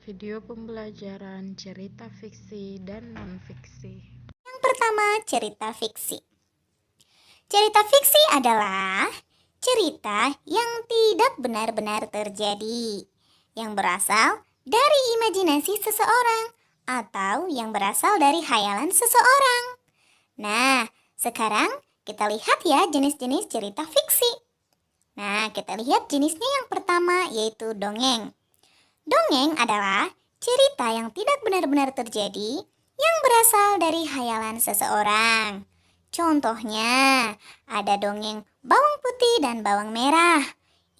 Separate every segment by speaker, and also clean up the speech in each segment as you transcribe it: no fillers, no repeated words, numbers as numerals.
Speaker 1: Video pembelajaran cerita fiksi dan non-fiksi.
Speaker 2: Yang pertama, cerita fiksi. Cerita fiksi adalah cerita yang tidak benar-benar terjadi, yang berasal dari imajinasi seseorang atau yang berasal dari khayalan seseorang. Nah, sekarang kita lihat ya jenis-jenis cerita fiksi. Nah, kita lihat jenisnya yang pertama yaitu dongeng. Dongeng adalah cerita yang tidak benar-benar terjadi yang berasal dari khayalan seseorang. Contohnya, ada dongeng bawang putih dan bawang merah.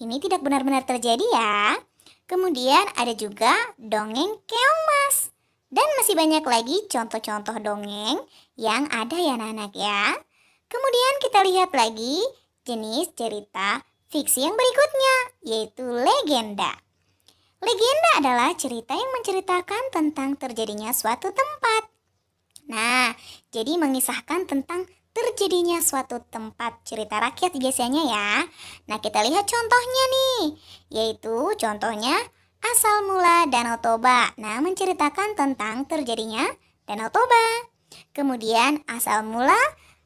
Speaker 2: Ini tidak benar-benar terjadi ya. Kemudian ada juga dongeng keong mas. Dan masih banyak lagi contoh-contoh dongeng yang ada ya anak-anak ya. Kemudian kita lihat lagi jenis cerita fiksi yang berikutnya, yaitu legenda. Legenda adalah cerita yang menceritakan tentang terjadinya suatu tempat. Nah, jadi mengisahkan tentang terjadinya suatu tempat cerita rakyat biasanya ya. Nah, kita lihat contohnya nih, yaitu contohnya Asal Mula Danau Toba. Nah, menceritakan tentang terjadinya Danau Toba. Kemudian Asal Mula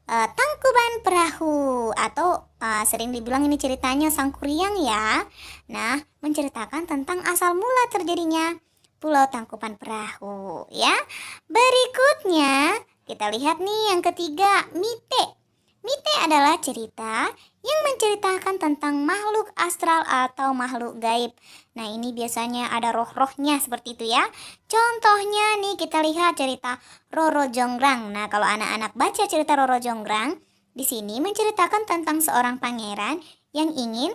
Speaker 2: Tangkuban Perahu atau sering dibilang ini ceritanya Sangkuriang ya. Nah, menceritakan tentang asal mula terjadinya Pulau Tangkuban Perahu ya. Berikutnya kita lihat nih yang ketiga, Mite. Mite adalah cerita yang menceritakan tentang makhluk astral atau makhluk gaib. Nah, ini biasanya ada roh-rohnya seperti itu ya. Contohnya nih kita lihat cerita Roro Jonggrang. Nah, kalau anak-anak baca cerita Roro Jonggrang, di sini menceritakan tentang seorang pangeran yang ingin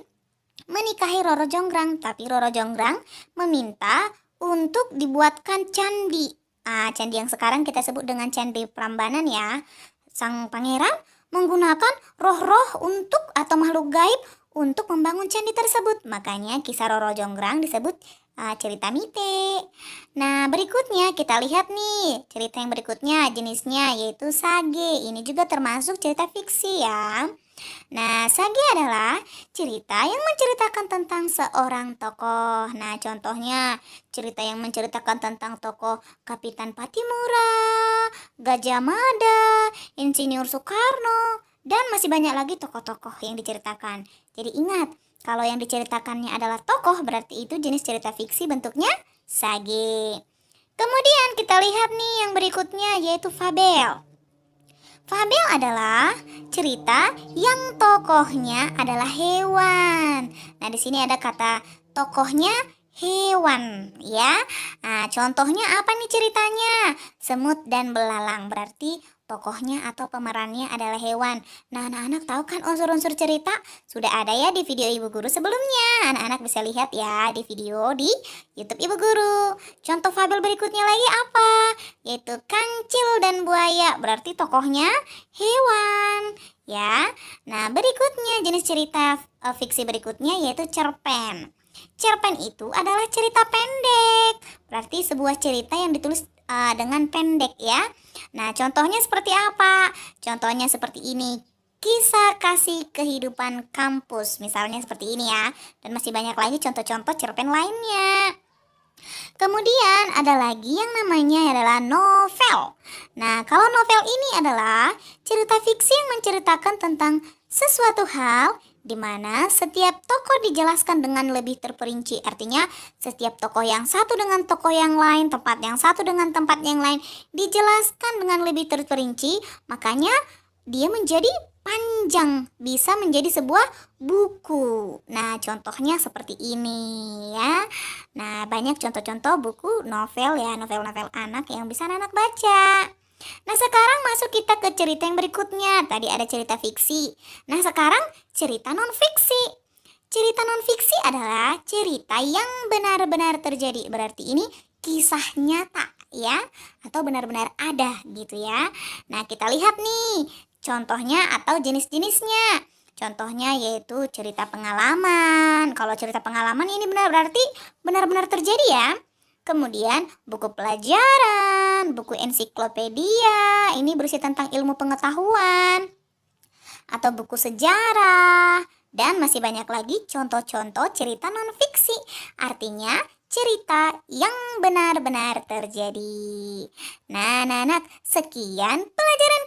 Speaker 2: menikahi Roro Jonggrang, tapi Roro Jonggrang meminta untuk dibuatkan candi. Candi yang sekarang kita sebut dengan Candi Prambanan ya. Sang pangeran menggunakan roh-roh untuk atau makhluk gaib untuk membangun candi tersebut. Makanya kisah Roro Jonggrang disebut cerita Mite. Nah, berikutnya kita lihat nih cerita yang berikutnya jenisnya yaitu sage. Ini juga termasuk cerita fiksi ya. Nah, sage adalah cerita yang menceritakan tentang seorang tokoh. Nah, contohnya cerita yang menceritakan tentang tokoh Kapitan Patimura, Gajah Mada, Insinyur Soekarno, dan masih banyak lagi tokoh-tokoh yang diceritakan. Jadi ingat, kalau yang diceritakannya adalah tokoh, berarti itu jenis cerita fiksi bentuknya sage. Kemudian kita lihat nih yang berikutnya yaitu fabel. Fabel adalah cerita yang tokohnya adalah hewan. Nah, di sini ada kata tokohnya hewan, ya. Nah, contohnya apa nih ceritanya? Semut dan belalang, berarti tokohnya atau pemerannya adalah hewan. Nah, anak-anak tahu kan unsur-unsur cerita? Sudah ada ya di video Ibu Guru sebelumnya. Anak-anak bisa lihat ya di video di YouTube Ibu Guru. Contoh fabel berikutnya lagi apa? Yaitu kancil dan buaya, berarti tokohnya hewan ya. Nah, berikutnya jenis cerita fiksi berikutnya yaitu cerpen. Cerpen itu adalah cerita pendek, berarti sebuah cerita yang ditulis dengan pendek ya. Nah, contohnya seperti apa? Contohnya seperti ini, kisah kasih kehidupan kampus, misalnya seperti ini ya. Dan masih banyak lagi contoh-contoh cerpen lainnya. Kemudian ada lagi yang namanya adalah novel. Nah, kalau novel ini adalah cerita fiksi yang menceritakan tentang sesuatu hal di mana setiap tokoh dijelaskan dengan lebih terperinci. Artinya setiap tokoh yang satu dengan tokoh yang lain, tempat yang satu dengan tempat yang lain dijelaskan dengan lebih terperinci. Makanya dia menjadi panjang, bisa menjadi sebuah buku. Nah, contohnya seperti ini ya. Nah, banyak contoh-contoh buku novel ya, novel-novel anak yang bisa anak baca. Nah, sekarang masuk kita ke cerita yang berikutnya. Tadi ada cerita fiksi. Nah, sekarang cerita non-fiksi. Cerita non-fiksi adalah cerita yang benar-benar terjadi. Berarti ini kisah nyata ya, atau benar-benar ada gitu ya. Nah, kita lihat nih contohnya atau jenis-jenisnya. Contohnya yaitu cerita pengalaman. Kalau cerita pengalaman ini berarti benar-benar terjadi ya. Kemudian buku pelajaran, buku ensiklopedia, ini berisi tentang ilmu pengetahuan. Atau buku sejarah. Dan masih banyak lagi contoh-contoh cerita non-fiksi. Artinya cerita yang benar-benar terjadi. Nah, anak-anak, sekian pelajaran